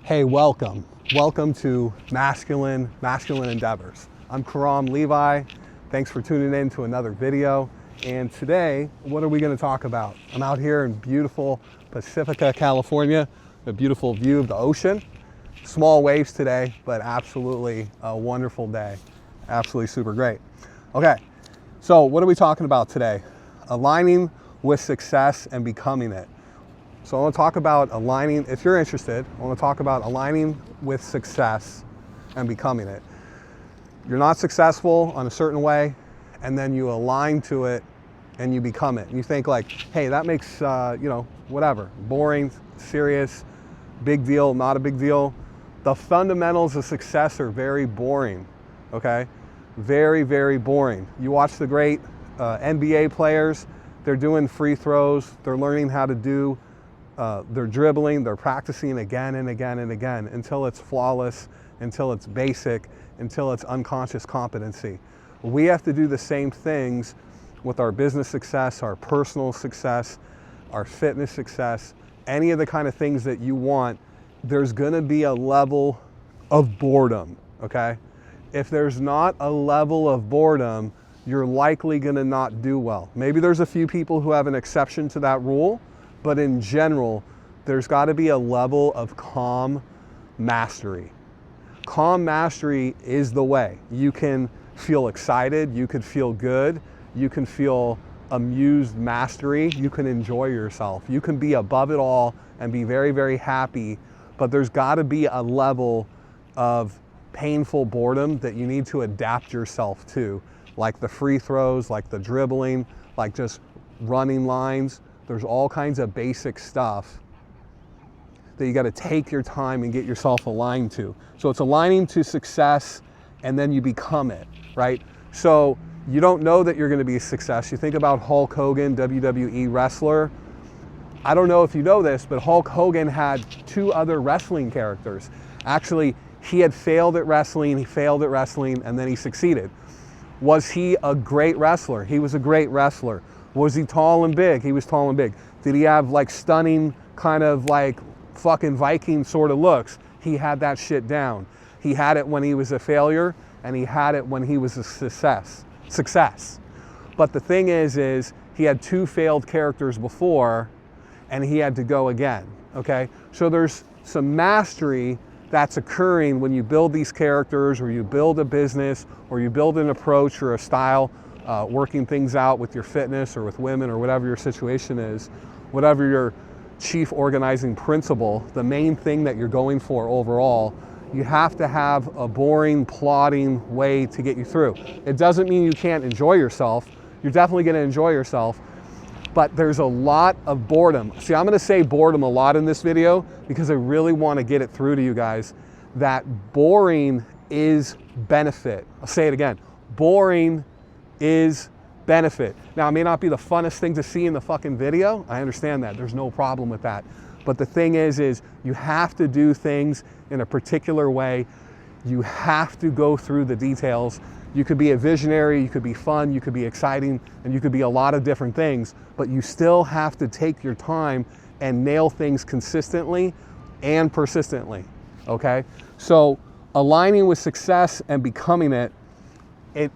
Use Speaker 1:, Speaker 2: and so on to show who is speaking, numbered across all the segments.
Speaker 1: Hey, welcome. Welcome to Masculine Endeavors. I'm Karam Levi. Thanks for tuning in to another video. And today, what are we going to talk about? I'm out here in beautiful Pacifica, California, a beautiful view of the ocean. Small waves today, but absolutely a wonderful day. Absolutely super great. Okay, so what are we talking about today? Aligning with success and becoming it. So I want to talk about aligning, if you're interested, I want to talk about aligning with success and becoming it. You're not successful on a certain way, and then you align to it and you become it. And you think like, hey, that makes, whatever, boring, serious, big deal, not a big deal. The fundamentals of success are very boring, okay? Very, very boring. You watch the great NBA players, they're doing free throws, they're learning how to do they're dribbling, they're practicing again and again and again until it's flawless, until it's basic, until it's unconscious competency. We have to do the same things with our business success, our personal success, our fitness success, any of the kind of things that you want. There's gonna be a level of boredom, okay? If there's not a level of boredom, you're likely gonna not do well. Maybe there's a few people who have an exception to that rule, but in general, there's got to be a level of calm mastery. Calm mastery is the way. You can feel excited, you could feel good, you can feel amused mastery, you can enjoy yourself. You can be above it all and be very, very happy, but there's got to be a level of painful boredom that you need to adapt yourself to, like the free throws, like the dribbling, like just running lines. There's all kinds of basic stuff that you got to take your time and get yourself aligned to. So it's aligning to success and then you become it, right? So you don't know that you're going to be a success. You think about Hulk Hogan, WWE wrestler. I don't know if you know this, but Hulk Hogan had two other wrestling characters. Actually, he had failed at wrestling, and then he succeeded. Was he a great wrestler? He was a great wrestler. Was he tall and big? He was tall and big. Did he have like stunning kind of like fucking Viking sort of looks? He had that shit down. He had it when he was a failure and he had it when he was a success. But the thing is he had two failed characters before and he had to go again, okay? So there's some mastery that's occurring when you build these characters or you build a business or you build an approach or a style, working things out with your fitness or with women or whatever your situation is, whatever your chief organizing principle, the main thing that you're going for overall, you have to have a boring, plodding way to get you through. It doesn't mean you can't enjoy yourself. You're definitely going to enjoy yourself, but there's a lot of boredom. See, I'm going to say boredom a lot in this video because I really want to get it through to you guys that boring is benefit. I'll say it again. Boring is benefit. Now, it may not be the funnest thing to see in the fucking video. I understand that. There's no problem with that. But the thing is you have to do things in a particular way. You have to go through the details. You could be a visionary, you could be fun, you could be exciting, and you could be a lot of different things, but you still have to take your time and nail things consistently and persistently, okay? So aligning with success and becoming it, it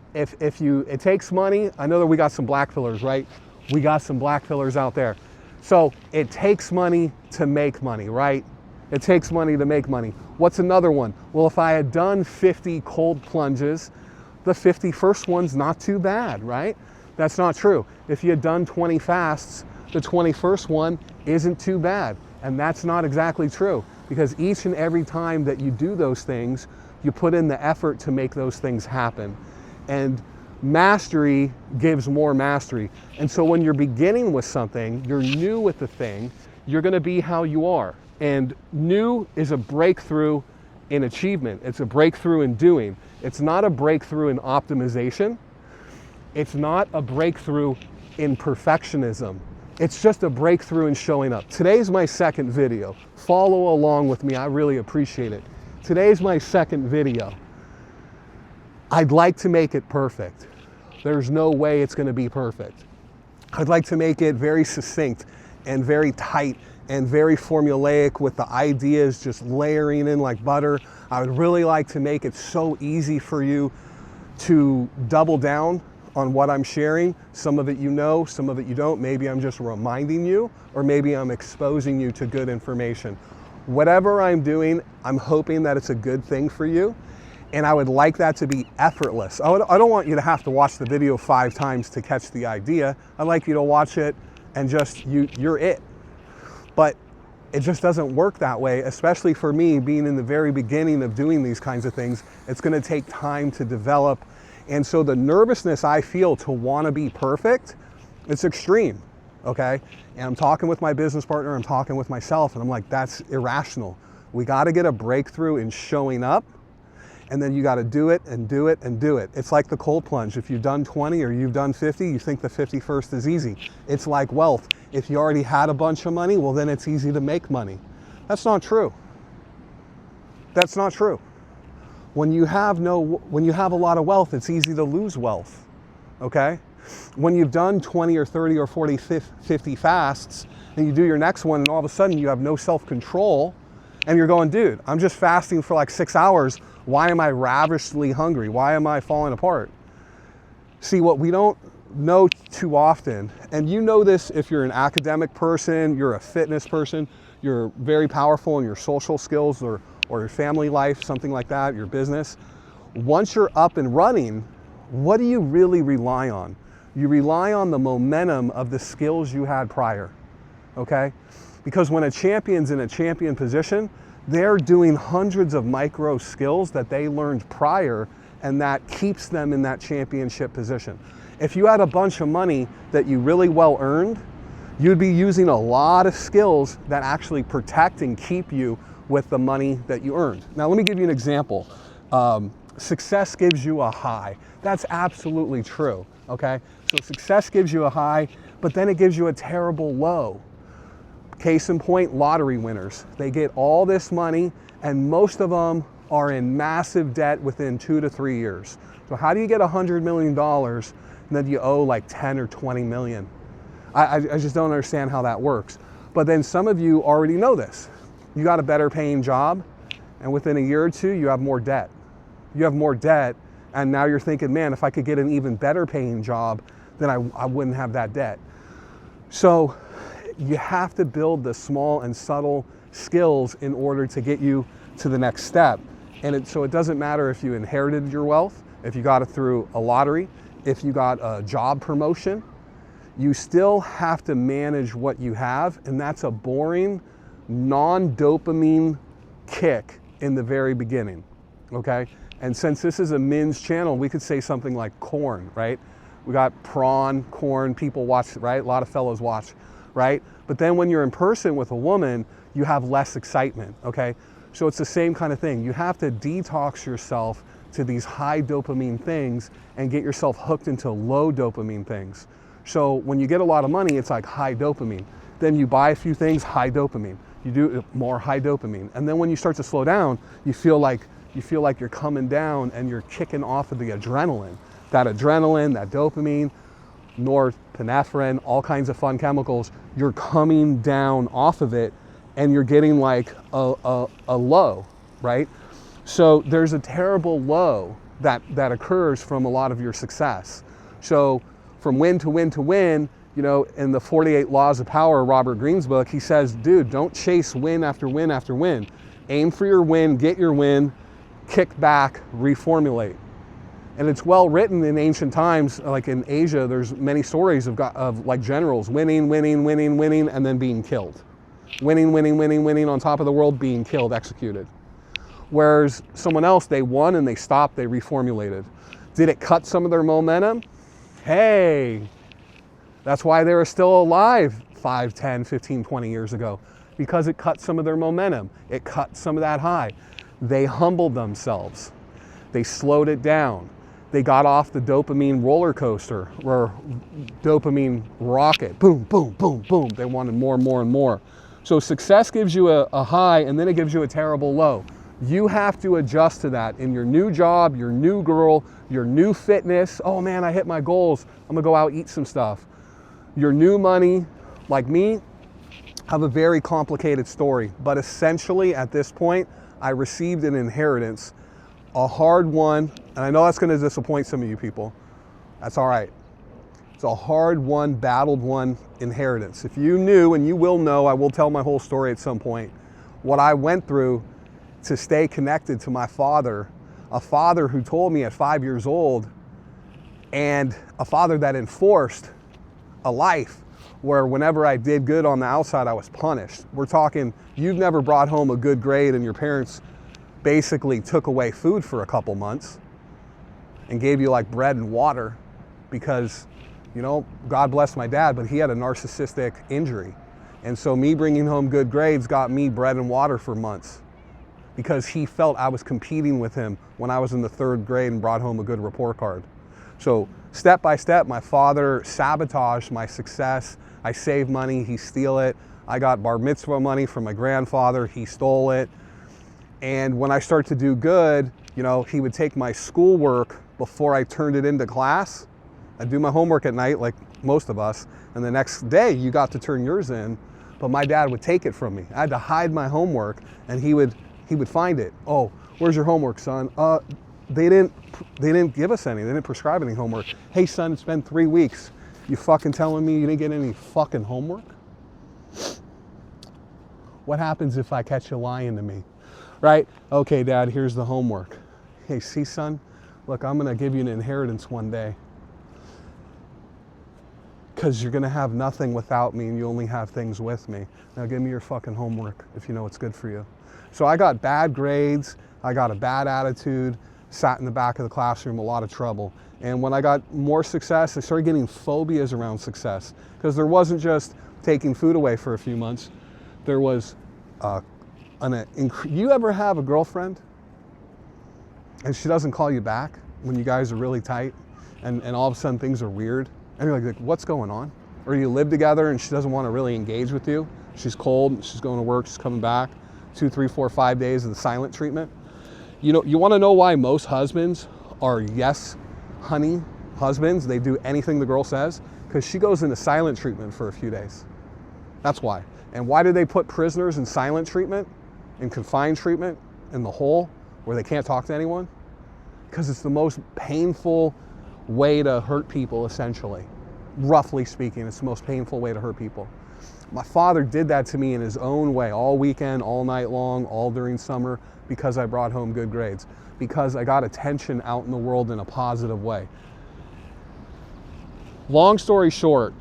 Speaker 1: takes money. I know that we got some black fillers, right? We got some black fillers out there. So it takes money to make money, right? It takes money to make money. What's another one? Well, if I had done 50 cold plunges, the 51st one's not too bad, right? That's not true. If you had done 20 fasts, the 21st one isn't too bad. And that's not exactly true because each and every time that you do those things, you put in the effort to make those things happen. And mastery gives more mastery. And so when you're beginning with something, you're new with the thing, you're gonna be how you are. And new is a breakthrough in achievement. It's a breakthrough in doing. It's not a breakthrough in optimization. It's not a breakthrough in perfectionism. It's just a breakthrough in showing up. Today's my second video. Follow along with me, I really appreciate it. Today's my second video. I'd like to make it perfect. There's no way it's gonna be perfect. I'd like to make it very succinct and very tight and very formulaic with the ideas just layering in like butter. I would really like to make it so easy for you to double down on what I'm sharing. Some of it you know, some of it you don't. Maybe I'm just reminding you, or maybe I'm exposing you to good information. Whatever I'm doing, I'm hoping that it's a good thing for you. And I would like that to be effortless. I don't want you to have to watch the video 5 times to catch the idea. I'd like you to watch it and just, you're it. But it just doesn't work that way, especially for me being in the very beginning of doing these kinds of things. It's gonna take time to develop. And so the nervousness I feel to wanna be perfect, it's extreme, okay? And I'm talking with my business partner, I'm talking with myself, and I'm like, that's irrational. We gotta get a breakthrough in showing up, and then you gotta do it and do it and do it. It's like the cold plunge. If you've done 20 or you've done 50, you think the 51st is easy. It's like wealth. If you already had a bunch of money, well then it's easy to make money. That's not true. That's not true. When you have a lot of wealth, it's easy to lose wealth, okay? When you've done 20 or 30 or 40, 50 fasts, and you do your next one and all of a sudden you have no self-control, and you're going, dude, I'm just fasting for like 6 hours. Why am I ravishly hungry? Why am I falling apart? See, what we don't know too often, and you know this if you're an academic person, you're a fitness person, you're very powerful in your social skills or your family life, something like that, your business. Once you're up and running, what do you really rely on? You rely on the momentum of the skills you had prior, okay? Because when a champion's in a champion position, they're doing hundreds of micro skills that they learned prior, and that keeps them in that championship position. If you had a bunch of money that you really well earned, you'd be using a lot of skills that actually protect and keep you with the money that you earned. Now, let me give you an example. Success gives you a high. That's absolutely true, okay? So success gives you a high, but then it gives you a terrible low. Case in point, lottery winners. They get all this money, and most of them are in massive debt within 2 to 3 years. So how do you get $100 million and then you owe like 10 or 20 million? I just don't understand how that works. But then some of you already know this. You got a better paying job, and within a year or two, you have more debt. You have more debt, and now you're thinking, man, if I could get an even better paying job, then I wouldn't have that debt. So you have to build the small and subtle skills in order to get you to the next step. And so it doesn't matter if you inherited your wealth, if you got it through a lottery, if you got a job promotion, you still have to manage what you have, and that's a boring, non-dopamine kick in the very beginning, okay? And since this is a men's channel, we could say something like corn, right? We got prawn, corn, people watch, right? A lot of fellows watch, right? But then when you're in person with a woman, you have less excitement, okay? So it's the same kind of thing. You have to detox yourself to these high dopamine things and get yourself hooked into low dopamine things. So when you get a lot of money, it's like high dopamine. Then you buy a few things, high dopamine. You do more high dopamine. And then when you start to slow down, you feel like you're coming down and you're kicking off of the adrenaline. That adrenaline, that dopamine, norepinephrine, all kinds of fun chemicals, you're coming down off of it and you're getting like a low, right? So there's a terrible low that occurs from a lot of your success. So from win to win to win, you know, in the 48 Laws of Power, Robert Greene's book, he says, dude, don't chase win after win after win. Aim for your win, get your win, kick back, reformulate. And it's well written in ancient times, like in Asia, there's many stories of like generals winning, winning, winning, winning, and then being killed. Winning, winning, winning, winning on top of the world, being killed, executed. Whereas someone else, they won and they stopped, they reformulated. Did it cut some of their momentum? Hey, that's why they were still alive 5, 10, 15, 20 years ago, because it cut some of their momentum. It cut some of that high. They humbled themselves. They slowed it down. They got off the dopamine roller coaster or dopamine rocket. Boom, boom, boom, boom. They wanted more and more and more. So success gives you a high and then it gives you a terrible low. You have to adjust to that in your new job, your new girl, your new fitness. Oh man, I hit my goals. I'm gonna go out eat some stuff. Your new money, like me, have a very complicated story, but essentially at this point, I received an inheritance, a hard one, and I know that's going to disappoint some of you people. That's all right. It's a hard won, battled won inheritance. If you knew, and you will know, I will tell my whole story at some point, what I went through to stay connected to my father, a father who told me at 5 years old, and a father that enforced a life where whenever I did good on the outside, I was punished. We're talking, you've never brought home a good grade and your parents basically took away food for a couple months and gave you like bread and water because, you know, God bless my dad, but he had a narcissistic injury. And so me bringing home good grades got me bread and water for months because he felt I was competing with him when I was in the 3rd grade and brought home a good report card. So step by step, my father sabotaged my success. I saved money, he steal it. I got bar mitzvah money from my grandfather, he stole it. And when I started to do good, you know, he would take my schoolwork before I turned it into class. I'd do my homework at night, like most of us, and the next day you got to turn yours in, but my dad would take it from me. I had to hide my homework, and he would find it. Oh, where's your homework, son? They didn't give us any. They didn't prescribe any homework. Hey, son, it's been 3 weeks. You fucking telling me you didn't get any fucking homework? What happens if I catch you lying to me? Right? Okay, Dad, here's the homework. Hey, see, son? Look, I'm gonna give you an inheritance one day. Because you're gonna have nothing without me and you only have things with me. Now give me your fucking homework if you know what's good for you. So I got bad grades, I got a bad attitude, sat in the back of the classroom, a lot of trouble. And when I got more success, I started getting phobias around success. Because there wasn't just taking food away for a few months. There was, you ever have a girlfriend and she doesn't call you back when you guys are really tight and all of a sudden things are weird? And you're like, what's going on? Or you live together and she doesn't want to really engage with you. She's cold, she's going to work, she's coming back. 2, 3, 4, 5 days of the silent treatment. You know, you want to know why most husbands are yes, honey husbands? They do anything the girl says because she goes into silent treatment for a few days. That's why. And why do they put prisoners in silent treatment, in confined treatment, in the hole where they can't talk to anyone? Because it's the most painful way to hurt people, essentially. Roughly speaking, it's the most painful way to hurt people. My father did that to me in his own way, all weekend, all night long, all during summer, because I brought home good grades, because I got attention out in the world in a positive way. Long story short,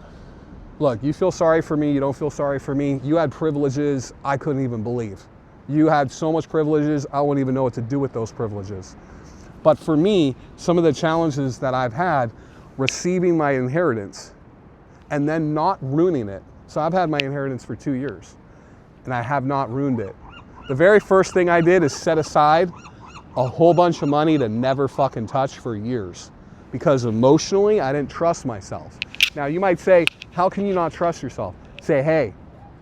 Speaker 1: look, you feel sorry for me, you don't feel sorry for me. You had privileges I couldn't even believe. You had so much privileges, I wouldn't even know what to do with those privileges. But for me, some of the challenges that I've had, receiving my inheritance and then not ruining it. So I've had my inheritance for 2 years and I have not ruined it. The very first thing I did is set aside a whole bunch of money to never fucking touch for years because emotionally I didn't trust myself. Now you might say, how can you not trust yourself? Say, hey,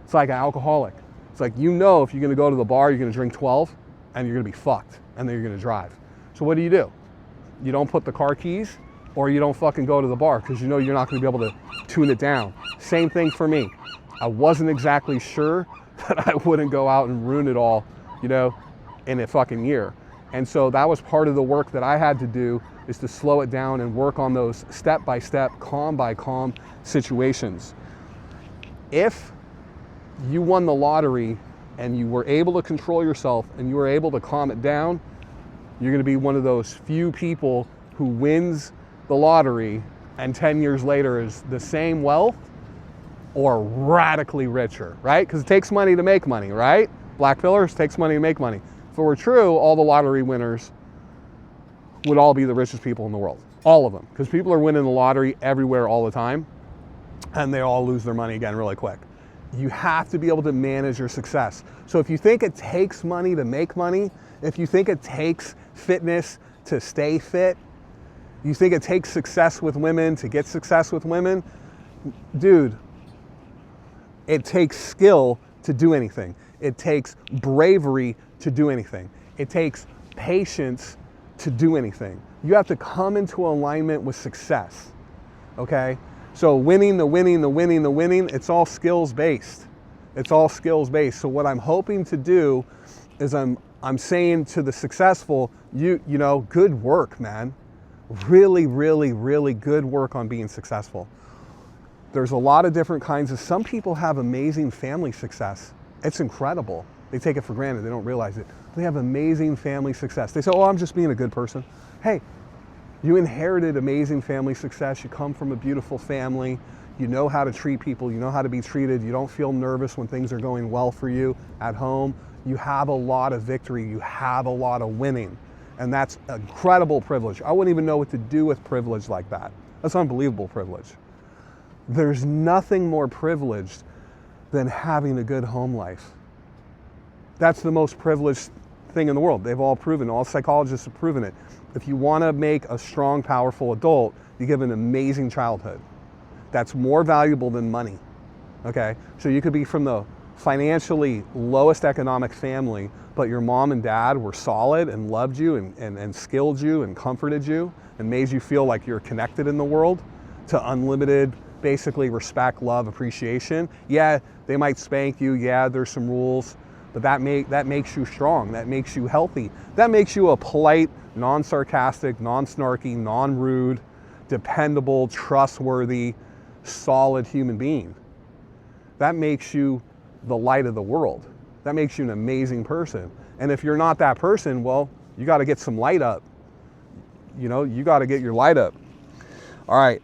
Speaker 1: it's like an alcoholic. It's like, you know, if you're gonna go to the bar, you're gonna drink 12 and you're gonna be fucked and then you're gonna drive. So what do? You don't put the car keys or you don't fucking go to the bar because you know you're not gonna be able to tune it down. Same thing for me. I wasn't exactly sure that I wouldn't go out and ruin it all, you know, in a fucking year. And so that was part of the work that I had to do, is to slow it down and work on those step-by-step, calm-by-calm situations. If you won the lottery and you were able to control yourself and you were able to calm it down, you're gonna be one of those few people who wins the lottery and 10 years later is the same wealth or radically richer, right? Because it takes money to make money, right? Black pillars takes money to make money. If it were true, all the lottery winners would all be the richest people in the world. All of them. Because people are winning the lottery everywhere all the time and they all lose their money again really quick. You have to be able to manage your success. So if you think it takes money to make money, if you think it takes fitness to stay fit, you think it takes success with women to get success with women, dude, it takes skill to do anything. It takes bravery to do anything. It takes patience to do anything. You have to come into alignment with success, okay? So winning, it's all skills based. It's all skills based. So what I'm hoping to do is I'm saying to the successful, you know, good work, man. Really, really, really good work on being successful. There's a lot of different kinds of, some people have amazing family success. It's incredible. They take it for granted, they don't realize it. They have amazing family success. They say, oh, I'm just being a good person. Hey, you inherited amazing family success. You come from a beautiful family. You know how to treat people. You know how to be treated. You don't feel nervous when things are going well for you at home. You have a lot of victory. You have a lot of winning. And that's an incredible privilege. I wouldn't even know what to do with privilege like that. That's unbelievable privilege. There's nothing more privileged than having a good home life. That's the most privileged thing in the world. They've all proven, all psychologists have proven it. If you want to make a strong, powerful adult, you give an amazing childhood. That's more valuable than money, okay? So you could be from the financially lowest economic family, but your mom and dad were solid and loved you and skilled you and comforted you and made you feel like you're connected in the world to unlimited, basically respect, love, appreciation. Yeah, they might spank you. Yeah, there's some rules, but that makes you strong. That makes you healthy. That makes you a polite, non-sarcastic, non-snarky, non-rude, dependable, trustworthy, solid human being. That makes you the light of the world. That makes you an amazing person. And if you're not that person, well, you got to get some light up. You know, you got to get your light up. All right.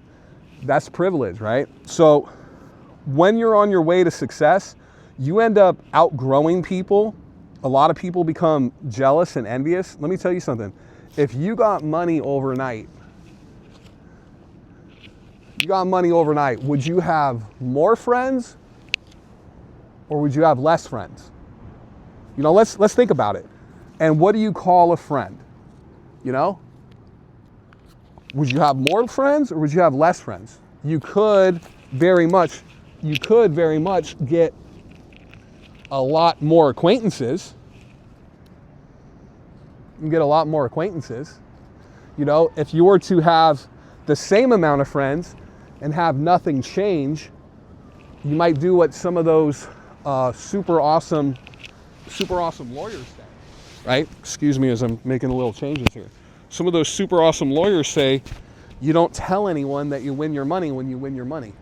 Speaker 1: That's privilege, right? So when you're on your way to success, you end up outgrowing people. A lot of people become jealous and envious. Let me tell you something. If you got money overnight, would you have more friends or would you have less friends? You know, let's think about it. And what do you call a friend? You know? Would you have more friends or would you have less friends? You could very much get a lot more acquaintances. You can get a lot more acquaintances. You know, if you were to have the same amount of friends and have nothing change, you might do what some of those super awesome lawyers say, right? Excuse me as I'm making a little changes here. Some of those super awesome lawyers say, you don't tell anyone that you win your money when you win your money.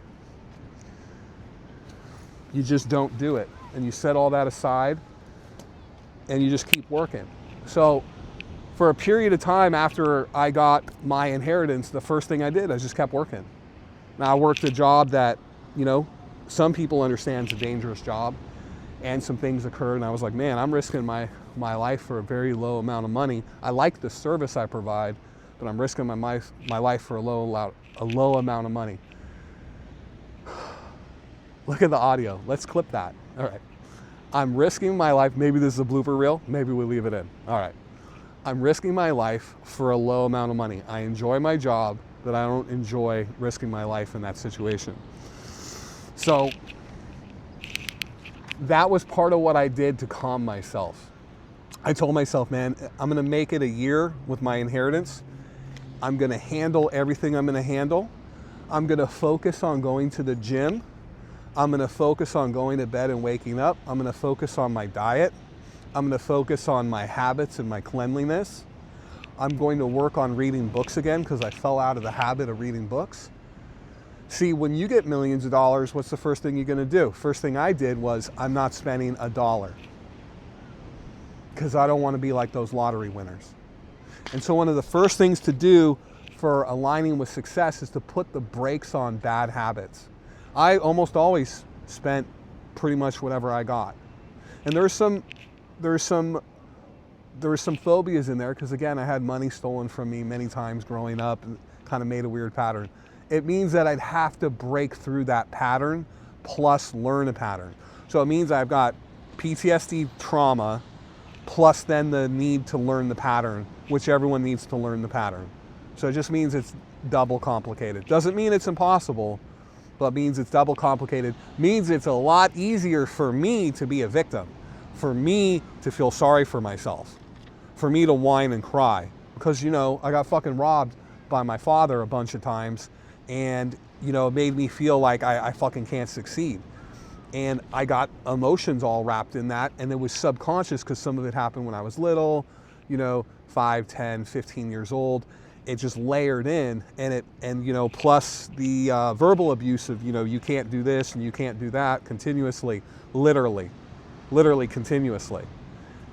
Speaker 1: You just don't do it. And you set all that aside and you just keep working. So for a period of time after I got my inheritance, the first thing I did, I just kept working. Now I worked a job that, you know, some people understand is a dangerous job, and some things occurred and I was like, man, I'm risking my life for a very low amount of money. I like the service I provide, but I'm risking my life for a low amount of money. Look at the audio. Let's clip that. All right. I'm risking my life. Maybe this is a blooper reel. Maybe we leave it in. All right. I'm risking my life for a low amount of money. I enjoy my job, but I don't enjoy risking my life in that situation. So that was part of what I did to calm myself. I told myself, man, I'm going to make it a year with my inheritance. I'm going to handle everything I'm going to handle. I'm going to focus on going to the gym. I'm going to focus on going to bed and waking up. I'm going to focus on my diet. I'm going to focus on my habits and my cleanliness. I'm going to work on reading books again because I fell out of the habit of reading books. See, when you get millions of dollars, what's the first thing you're going to do? First thing I did was I'm not spending $1 because I don't want to be like those lottery winners. And so one of the first things to do for aligning with success is to put the brakes on bad habits. I almost always spent pretty much whatever I got. And there's some phobias in there because, again, I had money stolen from me many times growing up and kind of made a weird pattern. It means that I'd have to break through that pattern plus learn a pattern. So it means I've got PTSD trauma plus then the need to learn the pattern, which everyone needs to learn the pattern. So it just means it's double complicated. Doesn't mean it's impossible, but means it's double complicated. Means it's a lot easier for me to be a victim, for me to feel sorry for myself, for me to whine and cry. Because, you know, I got fucking robbed by my father a bunch of times, and, you know, it made me feel like I fucking can't succeed. And I got emotions all wrapped in that, and it was subconscious because some of it happened when I was little, 5, 10, 15 years old. It just layered in, and plus the verbal abuse of, you can't do this and you can't do that continuously, literally continuously.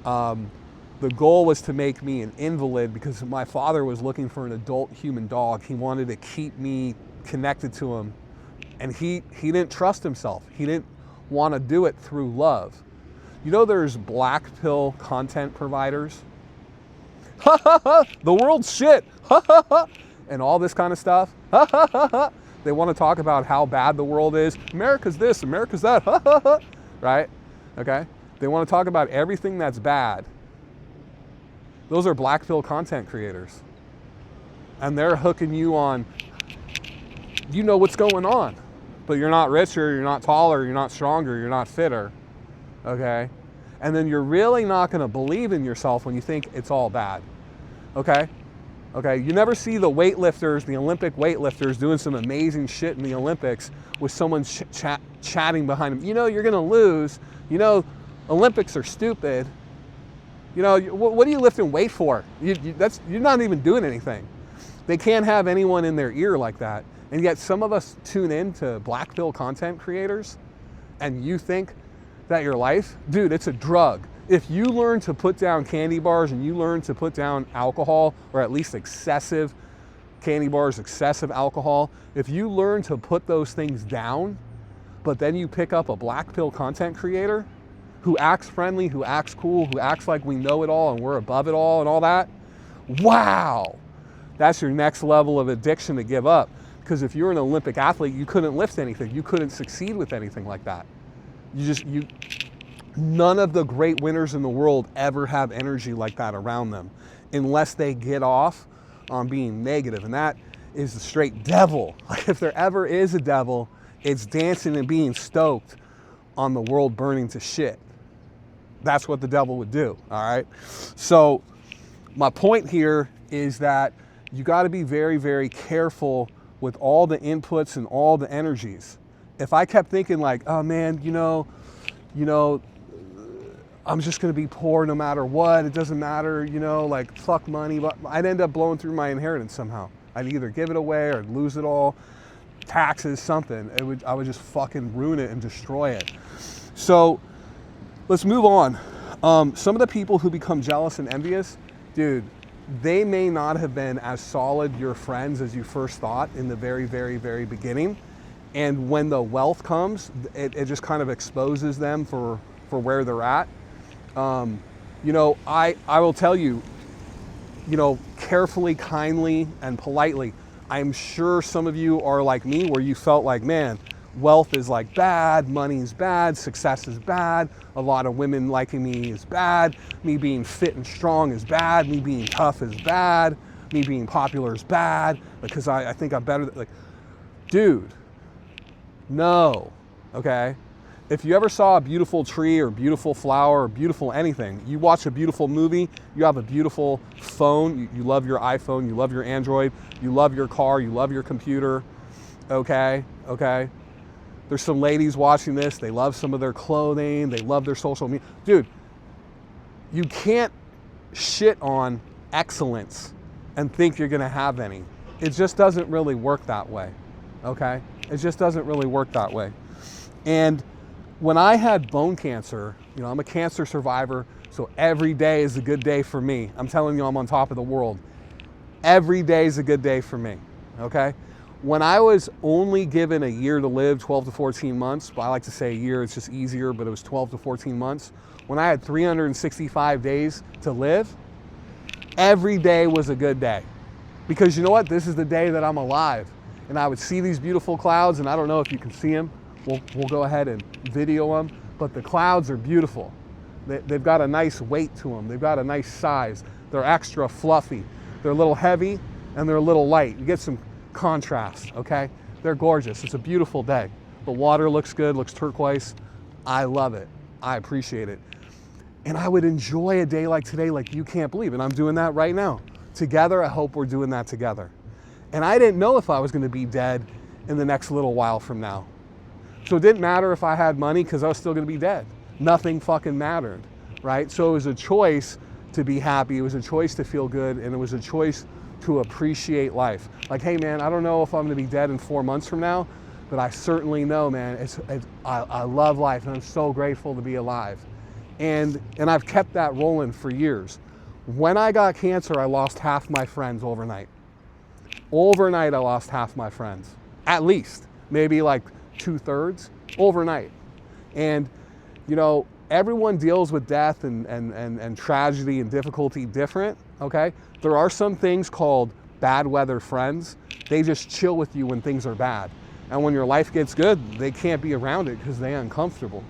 Speaker 1: The goal was to make me an invalid because my father was looking for an adult human dog. He wanted to keep me connected to him, and he didn't trust himself. He didn't want to do it through love. There's black pill content providers. The world's shit. And all this kind of stuff. They want to talk about how bad the world is. America's this, America's that. Right? Okay? They want to talk about everything that's bad. Those are black pill content creators. And they're hooking you on, what's going on. But you're not richer, you're not taller, you're not stronger, you're not fitter. Okay? And then you're really not going to believe in yourself when you think it's all bad. Okay? Okay? You never see the weightlifters, the Olympic weightlifters doing some amazing shit in the Olympics with someone chatting behind them. You're going to lose. Olympics are stupid. What are you lifting weight for? You're not even doing anything. They can't have anyone in their ear like that. And yet some of us tune in to black pill content creators, and you think that your life, dude, it's a drug. If you learn to put down candy bars and you learn to put down alcohol, or at least excessive candy bars, excessive alcohol, if you learn to put those things down, but then you pick up a black pill content creator who acts friendly, who acts cool, who acts like we know it all and we're above it all and all that, wow, that's your next level of addiction to give up. Because if you're an Olympic athlete, you couldn't lift anything. You couldn't succeed with anything like that. None of the great winners in the world ever have energy like that around them unless they get off on being negative. And that is the straight devil. Like, if there ever is a devil, it's dancing and being stoked on the world burning to shit. That's what the devil would do, all right? So my point here is that you got to be very, very careful with all the inputs and all the energies. If I kept thinking like, oh man, I'm just gonna be poor no matter what, it doesn't matter, like fuck money, but I'd end up blowing through my inheritance somehow. I'd either give it away or lose it all, taxes, something. I would just fucking ruin it and destroy it. So let's move on. Some of the people who become jealous and envious, dude, they may not have been as solid your friends as you first thought in the very, very, very beginning. And when the wealth comes, it just kind of exposes them for where they're at. I will tell you, carefully, kindly, and politely, I'm sure some of you are like me where you felt like, man, wealth is like bad, money is bad, success is bad, a lot of women liking me is bad, me being fit and strong is bad, me being tough is bad, me being popular is bad, because I think I'm better. Like, dude, no, okay? If you ever saw a beautiful tree or beautiful flower or beautiful anything, you watch a beautiful movie, you have a beautiful phone, you love your iPhone, you love your Android, you love your car, you love your computer, okay? There's some ladies watching this, they love some of their clothing, they love their social media. Dude, you can't shit on excellence and think you're gonna have any. It just doesn't really work that way, okay? It just doesn't really work that way. And when I had bone cancer, I'm a cancer survivor, so every day is a good day for me. I'm telling you, I'm on top of the world. Every day is a good day for me, okay? When I was only given a year to live, 12 to 14 months, but I like to say a year, it's just easier, but it was 12 to 14 months. When I had 365 days to live, every day was a good day. Because you know what? This is the day that I'm alive. And I would see these beautiful clouds, and I don't know if you can see them. We'll go ahead and video them, but the clouds are beautiful. They've got a nice weight to them. They've got a nice size. They're extra fluffy. They're a little heavy, and they're a little light. You get some contrast, okay? They're gorgeous. It's a beautiful day. The water looks good, looks turquoise. I love it. I appreciate it. And I would enjoy a day like today like you can't believe, and I'm doing that right now. Together, I hope we're doing that together. And I didn't know if I was gonna be dead in the next little while from now. So it didn't matter if I had money because I was still gonna be dead. Nothing fucking mattered, right? So it was a choice to be happy. It was a choice to feel good, and it was a choice to appreciate life. Like, hey man, I don't know if I'm gonna be dead in 4 months from now, but I certainly know, man, I love life, and I'm so grateful to be alive. And I've kept that rolling for years. When I got cancer, I lost half my friends overnight. Overnight, I lost half my friends, at least, maybe like 2/3 overnight. And you know, everyone deals with death and tragedy and difficulty different, okay? There are some things called bad weather friends. They just chill with you when things are bad. And when your life gets good, they can't be around it because they're uncomfortable.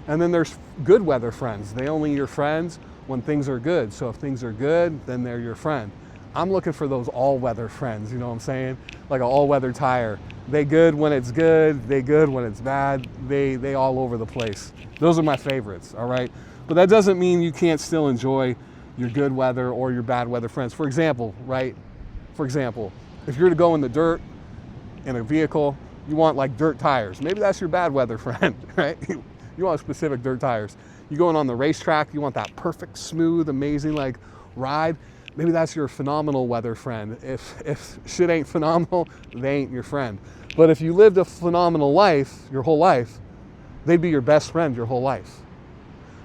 Speaker 1: And then there's good weather friends. They only your friends when things are good. So if things are good, then they're your friend. I'm looking for those all-weather friends, you know what I'm saying? Like an all-weather tire. They good when it's good, they good when it's bad, they all over the place. Those are my favorites, all right? But that doesn't mean you can't still enjoy your good weather or your bad weather friends. For example, right? For example, if you're to go in the dirt in a vehicle, you want like dirt tires. Maybe that's your bad weather friend, right? You want specific dirt tires. You going on the racetrack, you want that perfect, smooth, amazing like ride. Maybe that's your phenomenal weather friend. If shit ain't phenomenal, they ain't your friend. But if you lived a phenomenal life, your whole life, they'd be your best friend your whole life.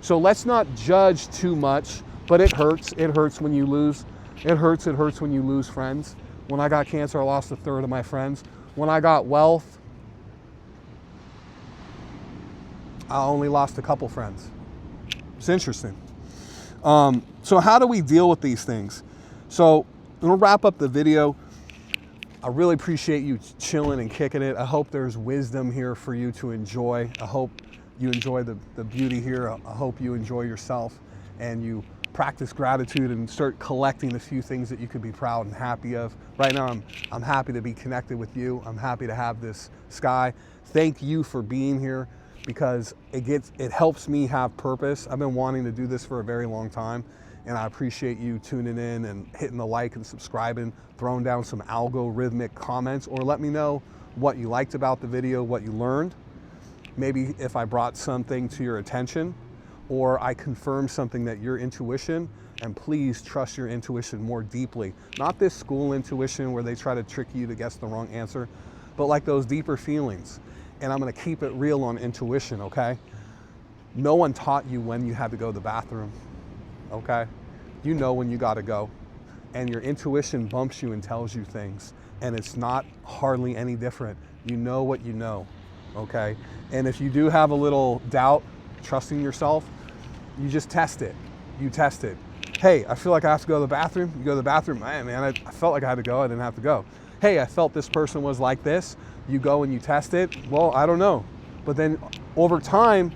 Speaker 1: So let's not judge too much, but it hurts. It hurts when you lose. It hurts when you lose friends. When I got cancer, I lost 1/3 of my friends. When I got wealth, I only lost a couple friends. It's interesting. So how do we deal with these things? So I'm gonna wrap up the video. I really appreciate you chilling and kicking it. I hope there's wisdom here for you to enjoy. I hope you enjoy the beauty here. I hope you enjoy yourself and you practice gratitude and start collecting a few things that you could be proud and happy of. Right now, I'm happy to be connected with you. I'm happy to have this sky. Thank you for being here because it helps me have purpose. I've been wanting to do this for a very long time, and I appreciate you tuning in and hitting the like and subscribing, throwing down some algorithmic comments, or let me know what you liked about the video, what you learned. Maybe if I brought something to your attention, or I confirmed something that your intuition, and please trust your intuition more deeply. Not this school intuition where they try to trick you to guess the wrong answer, but like those deeper feelings. And I'm gonna keep it real on intuition, okay? No one taught you when you had to go to the bathroom, okay? You know when you gotta go. And your intuition bumps you and tells you things. And it's not hardly any different. You know what you know, okay? And if you do have a little doubt, trusting yourself, you just test it. You test it. Hey, I feel like I have to go to the bathroom. You go to the bathroom, man, I felt like I had to go, I didn't have to go. Hey, I felt this person was like this. You go and you test it. Well, I don't know. But then over time,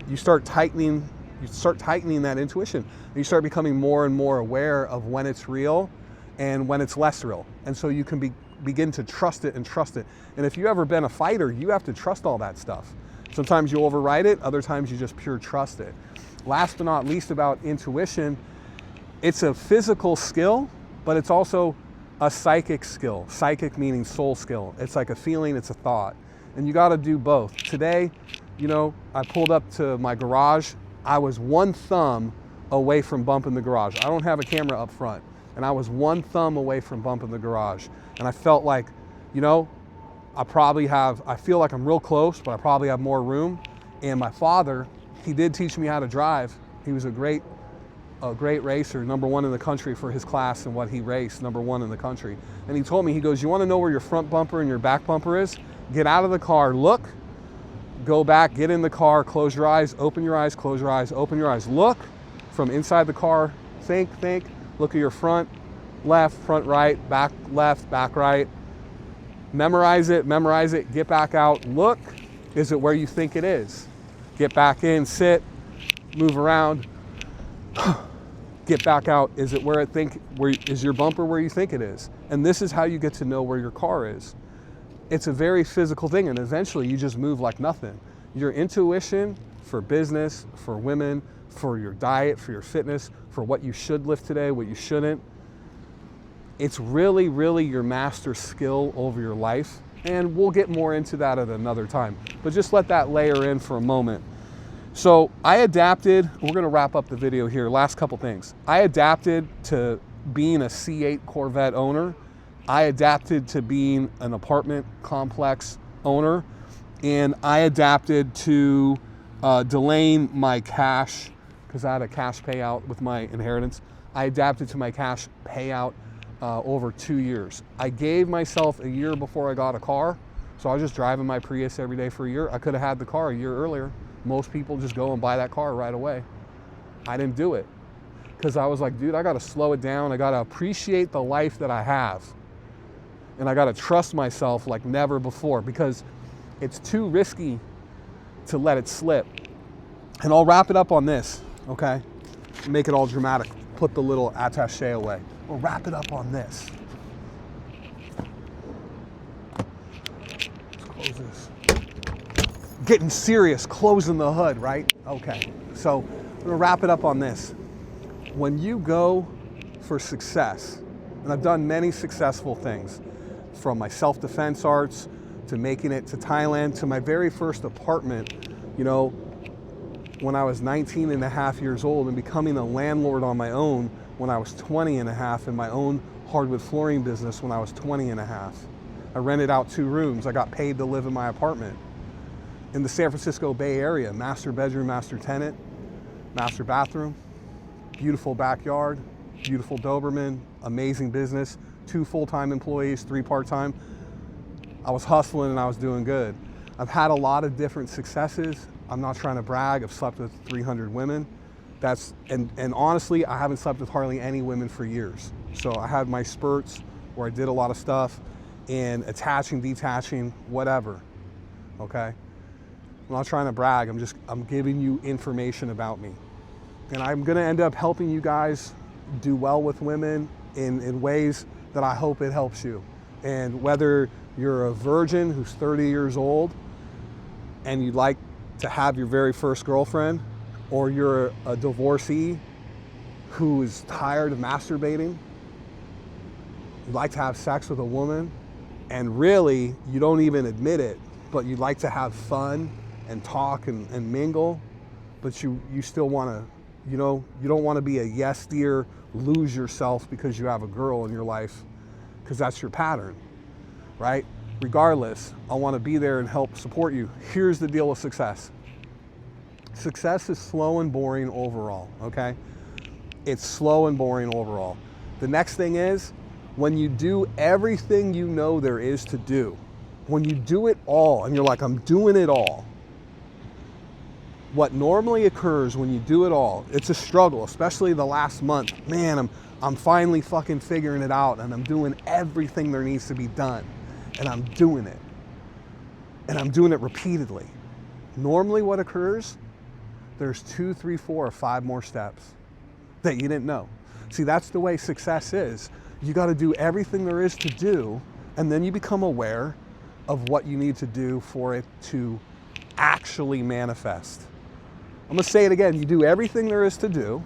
Speaker 1: you start tightening that intuition. And you start becoming more and more aware of when it's real and when it's less real. And so you can begin to trust it and trust it. And if you've ever been a fighter, you have to trust all that stuff. Sometimes you override it, other times you just pure trust it. Last but not least about intuition, it's a physical skill, but it's also a psychic skill. Psychic meaning soul skill. It's like a feeling, it's a thought. And you gotta do both. Today, you know, I pulled up to my garage. I was one thumb away from bumping the garage. I don't have a camera up front. And I was one thumb away from bumping the garage. And I felt like, you know, I feel like I'm real close, but I probably have more room. And my father, he did teach me how to drive. He was a great racer, #1 in the country for his class and what he raced, #1 in the country. And he told me, he goes, you wanna know where your front bumper and your back bumper is? Get out of the car, look, go back, get in the car, close your eyes, open your eyes, close your eyes, open your eyes. Look from inside the car, think, look at your front, left, front right, back left, back right. Memorize it, get back out, look, is it where you think it is? Get back in, sit, move around, get back out, is your bumper where you think it is? And this is how you get to know where your car is. It's a very physical thing, and eventually you just move like nothing. Your intuition for business, for women, for your diet, for your fitness, for what you should lift today, what you shouldn't, it's really, really your master skill over your life. And we'll get more into that at another time. But just let that layer in for a moment. So I adapted, we're gonna wrap up the video here, last couple things. I adapted to being a C8 Corvette owner. I adapted to being an apartment complex owner. And I adapted to delaying my cash, because I had a cash payout with my inheritance. I adapted to my cash payout over 2 years. I gave myself a year before I got a car. So I was just driving my Prius every day for a year. I could have had the car a year earlier. Most people just go and buy that car right away. I didn't do it because I was like, dude, I got to slow it down. I got to appreciate the life that I have. And I got to trust myself like never before, because it's too risky to let it slip. And I'll wrap it up on this, okay? Make it all dramatic. Put the little attaché away. We'll wrap it up on this. Let's close this. Getting serious, closing the hood, right? Okay, so I'm gonna wrap it up on this. When you go for success, and I've done many successful things, from my self-defense arts, to making it to Thailand, to my very first apartment, you know, when I was 19 and a half years old, and becoming a landlord on my own when I was 20 and a half, in my own hardwood flooring business when I was 20 and a half. I rented out 2 rooms. I got paid to live in my apartment. In the San Francisco Bay Area, master bedroom, master tenant, master bathroom, beautiful backyard, beautiful Doberman, amazing business, 2 full-time employees, 3 part-time. I was hustling and I was doing good. I've had a lot of different successes. I'm not trying to brag. I've slept with 300 women. And honestly, I haven't slept with hardly any women for years. So I had my spurts where I did a lot of stuff, and attaching, detaching, whatever, okay? I'm not trying to brag, I'm giving you information about me. And I'm gonna end up helping you guys do well with women in ways that I hope it helps you. And whether you're a virgin who's 30 years old and you'd like to have your very first girlfriend, or you're a divorcee who is tired of masturbating, you'd like to have sex with a woman, and really, you don't even admit it, but you'd like to have fun and talk and mingle, but you still want to, you know, you don't want to be a yes dear, lose yourself because you have a girl in your life, because that's your pattern, right? Regardless, I want to be there and help support you. Here's the deal with success. Success is slow and boring overall, okay? It's slow and boring overall. The next thing is, when you do everything you know there is to do, when you do it all and you're like, I'm doing it all, what normally occurs when you do it all, it's a struggle, especially the last month. Man, I'm finally fucking figuring it out, and I'm doing everything there needs to be done, and I'm doing it. And I'm doing it repeatedly. Normally what occurs, there's 2, 3, 4, or 5 more steps that you didn't know. See, that's the way success is. You got to do everything there is to do, and then you become aware of what you need to do for it to actually manifest. I'm gonna say it again. You do everything there is to do.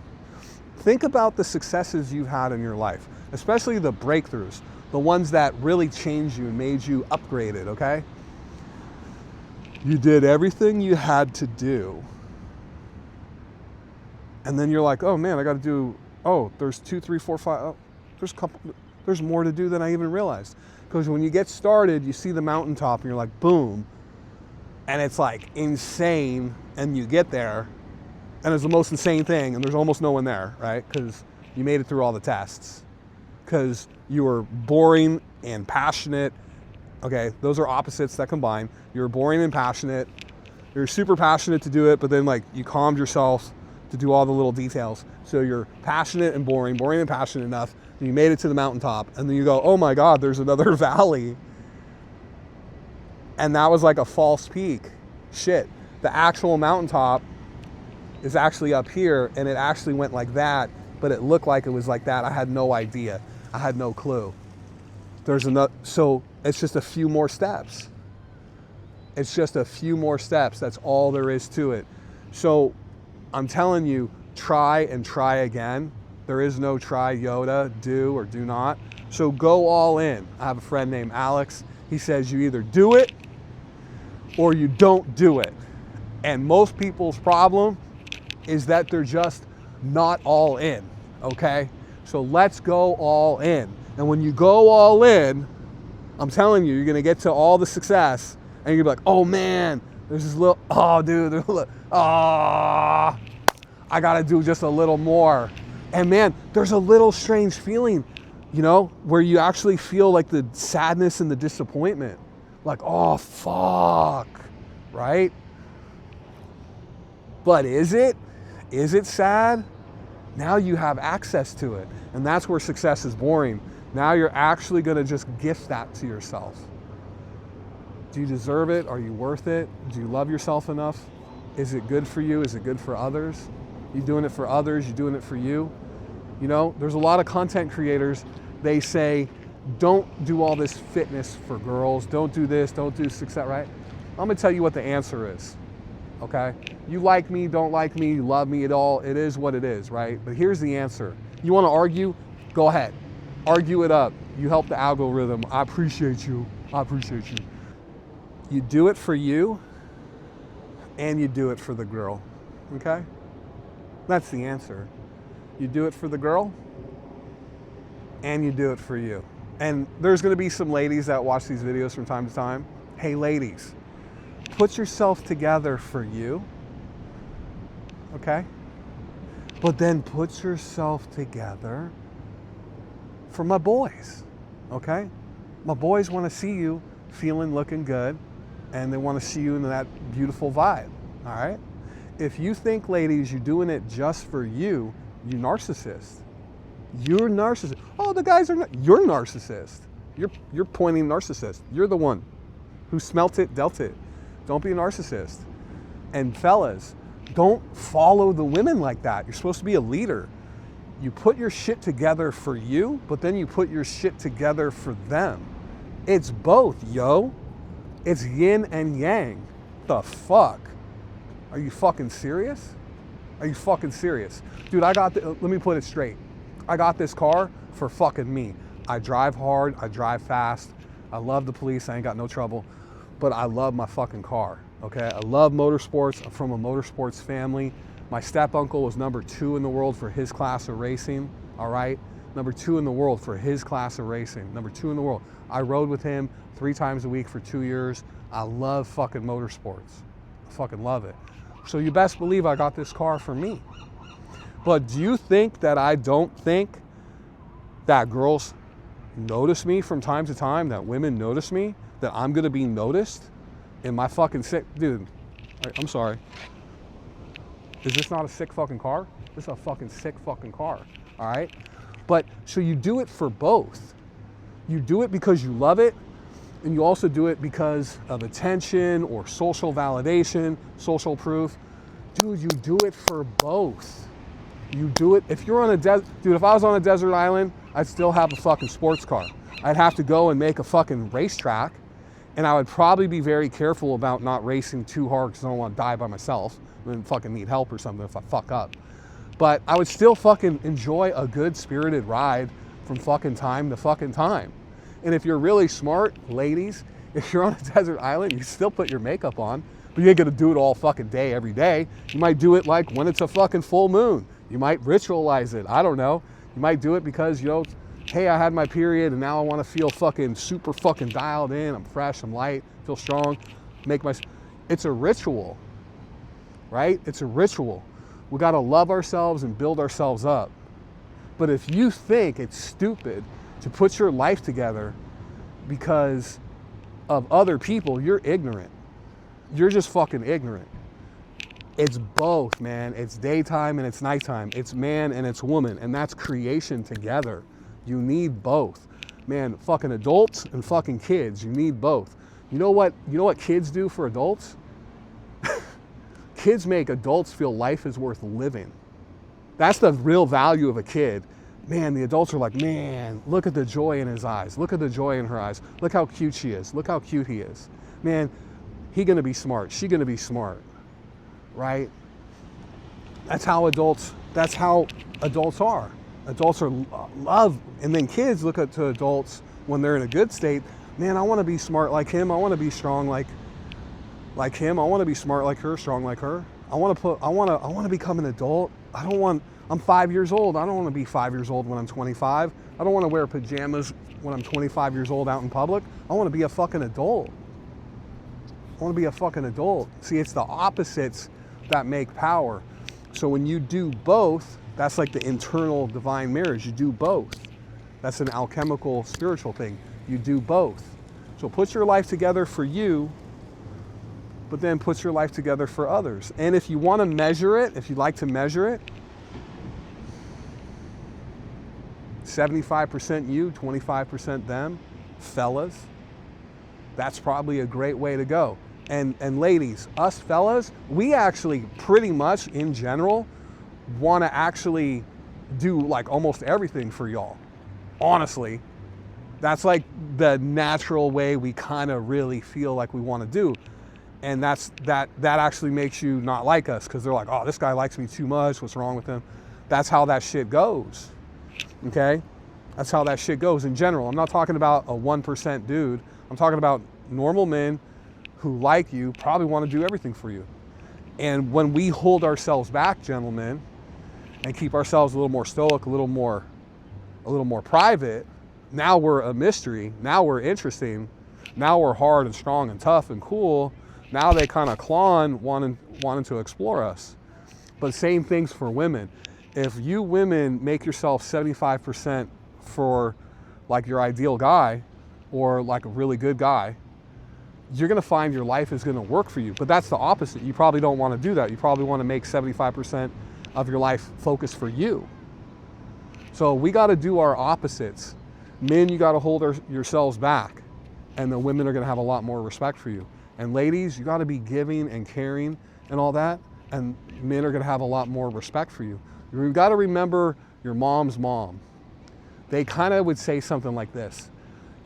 Speaker 1: Think about the successes you've had in your life, especially the breakthroughs, the ones that really changed you and made you upgraded, okay? You did everything you had to do. And then you're like, oh man, I got to do, oh, there's 2, 3, 4, 5, oh, there's more to do than I even realized. Because when you get started, you see the mountaintop and you're like, boom. And it's like insane, and you get there, and it's the most insane thing, and there's almost no one there, right? Because you made it through all the tests. Because you were boring and passionate. Okay, those are opposites that combine. You're boring and passionate. You're super passionate to do it, but then like you calmed yourself to do all the little details. So you're passionate and boring and passionate enough, and you made it to the mountaintop, and then you go, oh my God, there's another valley. And that was like a false peak. Shit, the actual mountaintop is actually up here, and it actually went like that, but it looked like it was like that. I had no idea. I had no clue. There's another, so it's just a few more steps. It's just a few more steps. That's all there is to it. So I'm telling you, try and try again. There is no try, Yoda, do or do not. So go all in. I have a friend named Alex. He says you either do it or you don't do it. And most people's problem is that they're just not all in, okay? So let's go all in. And when you go all in, I'm telling you, you're gonna get to all the success and you're gonna be like, oh man, there's this little, oh dude, I gotta do just a little more. And man, there's a little strange feeling, you know, where you actually feel like the sadness and the disappointment. Like, oh fuck, right? But is it? Is it sad? Now you have access to it. And that's where success is boring. Now you're actually gonna just gift that to yourself. Do you deserve it? Are you worth it? Do you love yourself enough? Is it good for you? Is it good for others? You doing it for others? You doing it for you? You know, there's a lot of content creators, they say, don't do all this fitness for girls. Don't do this, don't do success, right? I'm gonna tell you what the answer is, okay? You like me, don't like me, you love me at all, it is what it is, right? But here's the answer. You wanna argue? Go ahead. Argue it up. You help the algorithm. I appreciate you. I appreciate you. You do it for you and you do it for the girl, okay? That's the answer. You do it for the girl and you do it for you. And there's gonna be some ladies that watch these videos from time to time. Hey ladies, put yourself together for you, okay? But then put yourself together for my boys, okay? My boys wanna see you feeling, looking good, and they wanna see you in that beautiful vibe, all right? If you think, ladies, you're doing it just for you, you narcissist. You're narcissist. Oh, the guys are not. You're narcissist. You're pointing narcissist. You're the one who smelt it, dealt it. Don't be a narcissist. And fellas, don't follow the women like that. You're supposed to be a leader. You put your shit together for you, but then you put your shit together for them. It's both, yo. It's yin and yang. The fuck? Are you fucking serious? Are you fucking serious? Dude, let me put it straight. I got this car for fucking me. I drive hard, I drive fast. I love the police, I ain't got no trouble. But I love my fucking car, okay? I love motorsports. I'm from a motorsports family. My step uncle was #2 in the world for his class of racing, all right? #2 in the world for his class of racing, #2 in the world. I rode with him 3 times a week for 2 years. I love fucking motorsports. I fucking love it. So you best believe I got this car for me. But do you think that I don't think that girls notice me from time to time, that women notice me, that I'm gonna be noticed in my fucking sick, dude, I'm sorry. Is this not a sick fucking car? This is a fucking sick fucking car, all right? But, so you do it for both. You do it because you love it, and you also do it because of attention or social validation, social proof. Dude, you do it for both. You do it, if you're on a desert, dude, if I was on a desert island, I'd still have a fucking sports car. I'd have to go and make a fucking racetrack, and I would probably be very careful about not racing too hard because I don't want to die by myself and fucking need help or something if I fuck up. But I would still fucking enjoy a good spirited ride from fucking time to fucking time. And if you're really smart, ladies, if you're on a desert island, you still put your makeup on, but you ain't gonna do it all fucking day, every day. You might do it like when it's a fucking full moon. You might ritualize it, I don't know. You might do it because, you know, hey, I had my period and now I wanna feel fucking super fucking dialed in, I'm fresh, I'm light, feel strong, it's a ritual, right? It's a ritual. We gotta love ourselves and build ourselves up. But if you think it's stupid to put your life together because of other people, you're ignorant. You're just fucking ignorant. It's both, man. It's daytime and it's nighttime. It's man and it's woman, and that's creation together. You need both. Man, fucking adults and fucking kids, you need both. You know what kids do for adults? Kids make adults feel life is worth living. That's the real value of a kid. Man, the adults are like, man, look at the joy in his eyes. Look at the joy in her eyes. Look how cute she is. Look how cute he is. Man, he gonna be smart. She gonna be smart, right? That's how adults are. Adults are love, and then kids look up to adults when they're in a good state. man, I want to be smart like him. I want to be strong like him. I want to be smart like her, strong like her. I want to become an adult. I'm 5 years old. I don't want to be 5 years old when I'm 25. I don't want to wear pajamas when I'm 25 years old out in public. I want to be a fucking adult. I want to be a fucking adult. See, it's the opposites that make power. So when you do both, that's like the internal divine marriage. You do both. That's an alchemical spiritual thing. You do both. So put your life together for you, but then put your life together for others. And if you want to measure it, if you like to measure it, 75% you, 25% them, fellas, that's probably a great way to go. And ladies, us fellas, we actually pretty much in general want to actually do like almost everything for y'all. Honestly, that's like the natural way we kind of really feel like we want to do. And that actually makes you not like us, because they're like, oh, this guy likes me too much. What's wrong with him? That's how that shit goes. Okay? That's how that shit goes in general. I'm not talking about a 1% dude. I'm talking about normal men who like you, probably want to do everything for you. And when we hold ourselves back, gentlemen, and keep ourselves a little more stoic, a little more private, now we're a mystery. Now we're interesting. Now we're hard and strong and tough and cool. Now they kind of clawing, wanting to explore us. But same things for women. If you women make yourself 75% for like your ideal guy or like a really good guy, you're gonna find your life is gonna work for you. But that's the opposite. You probably don't want to do that. You probably want to make 75% of your life focus for you. So we got to do our opposites. Men, you got to hold yourselves back, and the women are gonna have a lot more respect for you. And ladies, you got to be giving and caring and all that, and men are gonna have a lot more respect for you. You've got to remember your mom's mom. They kind of would say something like this: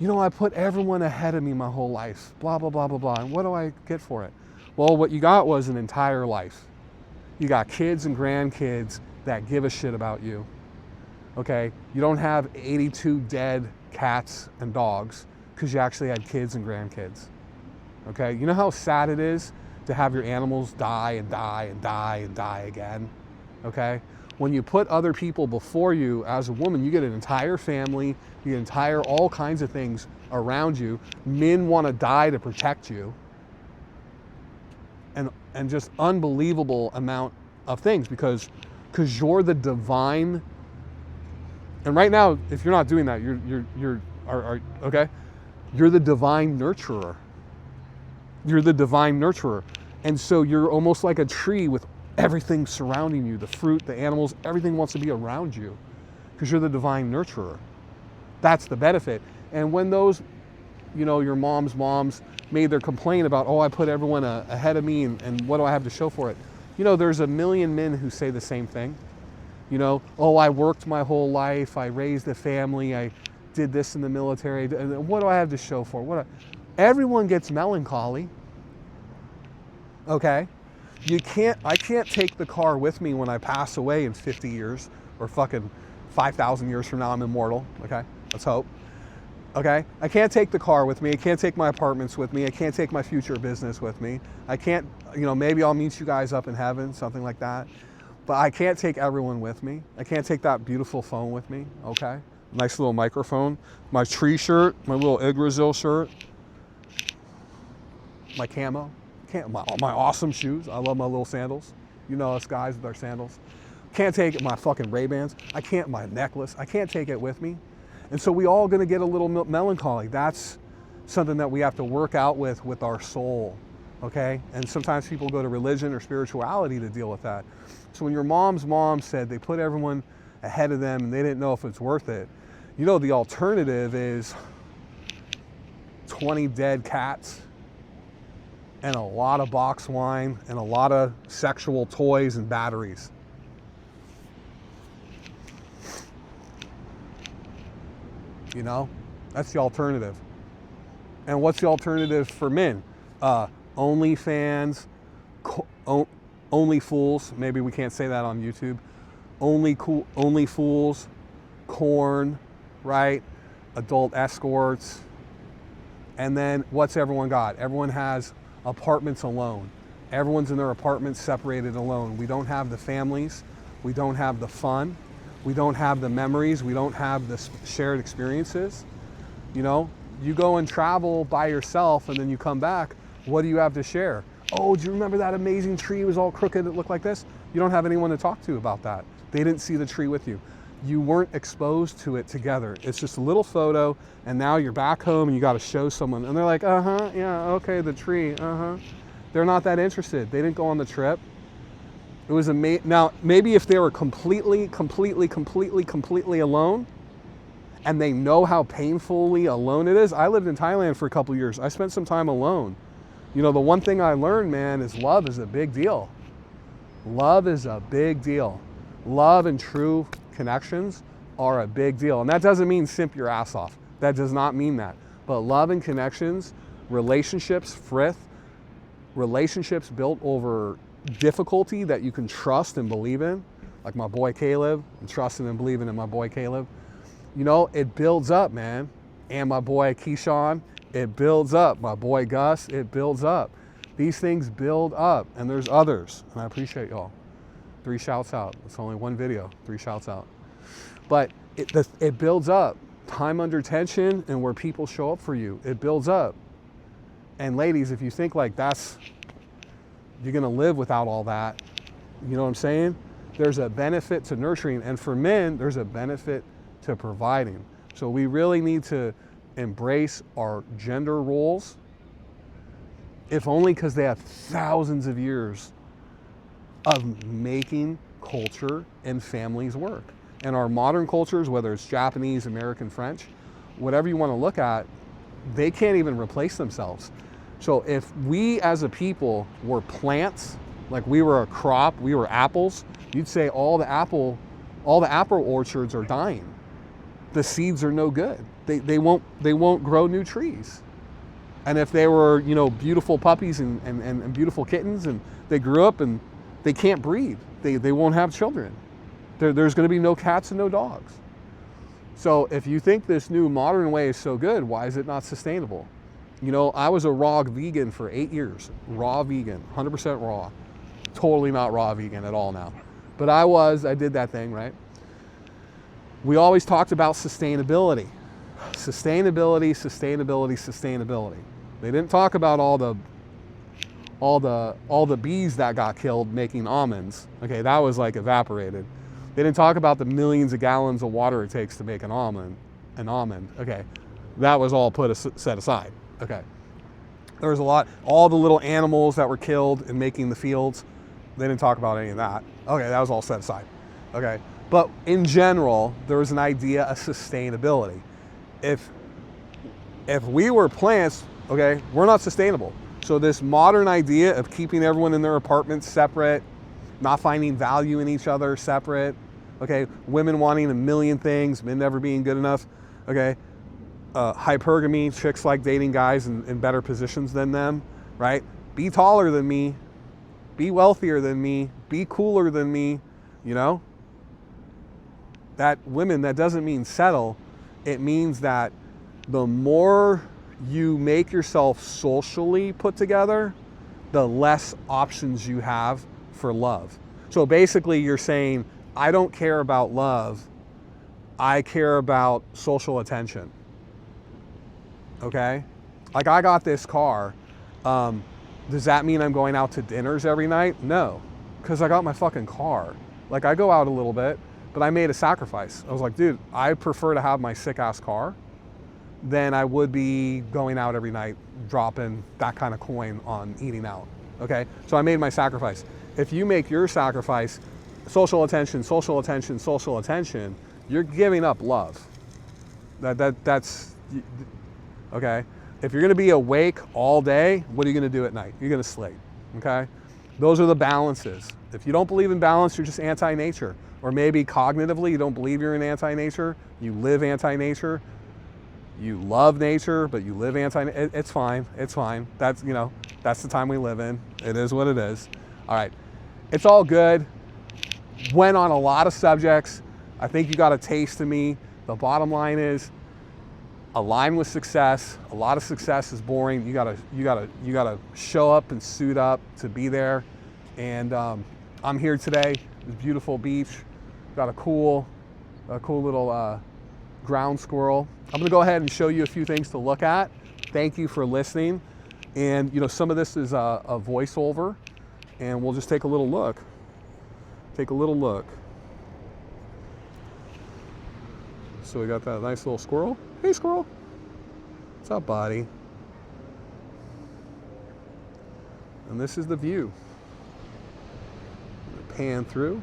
Speaker 1: you know, I put everyone ahead of me my whole life, blah, blah, blah, blah, blah. And what do I get for it? Well, what you got was an entire life. You got kids and grandkids that give a shit about you, okay? You don't have 82 dead cats and dogs because you actually had kids and grandkids, okay? You know how sad it is to have your animals die and die and die and die again, okay? When you put other people before you as a woman, you get an entire family, you get all kinds of things around you. Men want to die to protect you. And just unbelievable amount of things because you're the divine. And right now, if you're not doing that, you're okay? You're the divine nurturer. You're the divine nurturer. And so you're almost like a tree with everything surrounding you, the fruit, the animals, everything wants to be around you because you're the divine nurturer. That's the benefit. And when those, you know, your moms made their complaint about, oh, I put everyone ahead of me and what do I have to show for it? You know, there's a million men who say the same thing. You know, oh, I worked my whole life, I raised a family, I did this in the military, and what do I have to show for it? Everyone gets melancholy, okay? I can't take the car with me when I pass away in 50 years or fucking 5,000 years from now I'm immortal, okay? Let's hope, okay? I can't take the car with me. I can't take my apartments with me. I can't take my future business with me. I can't, you know, maybe I'll meet you guys up in heaven, something like that. But I can't take everyone with me. I can't take that beautiful phone with me, okay? Nice little microphone. My tree shirt, my little Yggdrasil shirt, my camo. My awesome shoes. I love my little sandals. You know us guys with our sandals. Can't take my fucking Ray-Bans. My necklace. I can't take it with me. And so we all gonna get a little melancholy. That's something that we have to work out with our soul, okay? And sometimes people go to religion or spirituality to deal with that. So when your mom's mom said they put everyone ahead of them and they didn't know if it's worth it, you know the alternative is 20 dead cats and a lot of box wine and a lot of sexual toys and batteries. You know, that's the alternative. And what's the alternative for men? OnlyFans, Only Fools. Maybe we can't say that on YouTube. Only Fools, corn, right? Adult escorts, And then what's everyone got? Everyone has apartments alone. Everyone's in their apartments separated alone. We don't have the families. We don't have the fun. We don't have the memories. We don't have the shared experiences. You know, you go and travel by yourself and then you come back. What do you have to share? Oh, do you remember that amazing tree? It was all crooked. It looked like this. You don't have anyone to talk to about that. They didn't see the tree with you. You weren't exposed to it together. It's just a little photo, and now you're back home and you got to show someone. And they're like, yeah, okay, the tree, They're not that interested. They didn't go on the trip. It was amazing. Now, maybe if they were completely alone, and they know how painfully alone it is. I lived in Thailand for a couple years. I spent some time alone. You know, the one thing I learned, man, is love is a big deal. Love is a big deal. Love and true connections are a big deal. And that doesn't mean simp your ass off. That does not mean that. But love and connections, relationships, relationships built over difficulty that you can trust and believe in, like my boy Caleb, I'm trusting and believing in my boy Caleb. You know, it builds up, man. And my boy Keyshawn, it builds up. My boy Gus, it builds up. These things build up, and there's others, and I appreciate y'all. 3 shouts out. It's only one video, 3 shouts out. But it builds up. Time under tension and where people show up for you, it builds up. And ladies, if you think like you're gonna live without all that, you know what I'm saying? There's a benefit to nurturing, and for men, there's a benefit to providing. So we really need to embrace our gender roles, if only because they have thousands of years of making culture and families work. And our modern cultures, whether it's Japanese, American, French, whatever you want to look at, they can't even replace themselves. So if we as a people were plants, like we were a crop, we were apples, you'd say all the apple orchards are dying. The seeds are no good. They won't grow new trees. And if they were, you know, beautiful puppies and beautiful kittens, and they grew up and they can't breed, they won't have children. There's going to be no cats and no dogs. So if you think this new modern way is so good, why is it not sustainable? You know, I was a raw vegan for 8 years. Raw vegan, 100% raw. Totally not raw vegan at all now. But I did that thing, right? We always talked about sustainability. Sustainability. They didn't talk about all the bees that got killed making almonds. Okay, that was like evaporated. They didn't talk about the millions of gallons of water it takes to make an almond. Okay, that was all set aside. Okay, there was a lot. All the little animals that were killed in making the fields, they didn't talk about any of that. Okay, that was all set aside. Okay. But in general, there was an idea of sustainability. If we were plants, okay, we're not sustainable. So this modern idea of keeping everyone in their apartments separate, not finding value in each other separate, okay, women wanting a million things, men never being good enough, okay, hypergamy, chicks like dating guys in better positions than them, right? Be taller than me, be wealthier than me, be cooler than me, you know? That doesn't mean settle. It means that the more you make yourself socially put together, the less options you have for love. So basically you're saying, I don't care about love, I care about social attention. Okay? Like I got this car. Does that mean I'm going out to dinners every night? No, because I got my fucking car. Like I go out a little bit, but I made a sacrifice. I was like, dude, I prefer to have my sick ass car than I would be going out every night, dropping that kind of coin on eating out. Okay, so I made my sacrifice. If you make your sacrifice, social attention, you're giving up love. That's okay. If you're gonna be awake all day, what are you gonna do at night? You're gonna sleep. Okay, those are the balances. If you don't believe in balance, you're just anti-nature. Or maybe cognitively, you don't believe you're in anti-nature, you live anti-nature, you love nature, but you live anti-nature. It's fine, it's fine. That's, you know, that's the time we live in. It is what it is. All right, it's all good. Went on a lot of subjects. I think you got a taste of me. The bottom line is, align with success. A lot of success is boring. You gotta show up and suit up to be there. And I'm here today. This beautiful beach. Got a cool little ground squirrel. I'm gonna go ahead and show you a few things to look at. Thank you for listening. And you know, some of this is a voiceover, and we'll just take a little look. Take a little look. So we got that nice little squirrel. Hey squirrel. What's up, buddy? And this is the view. Pan through.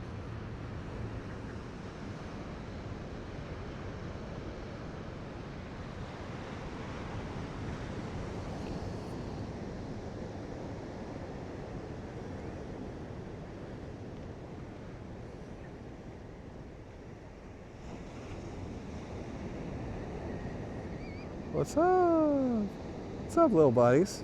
Speaker 1: What's up? What's up, little buddies?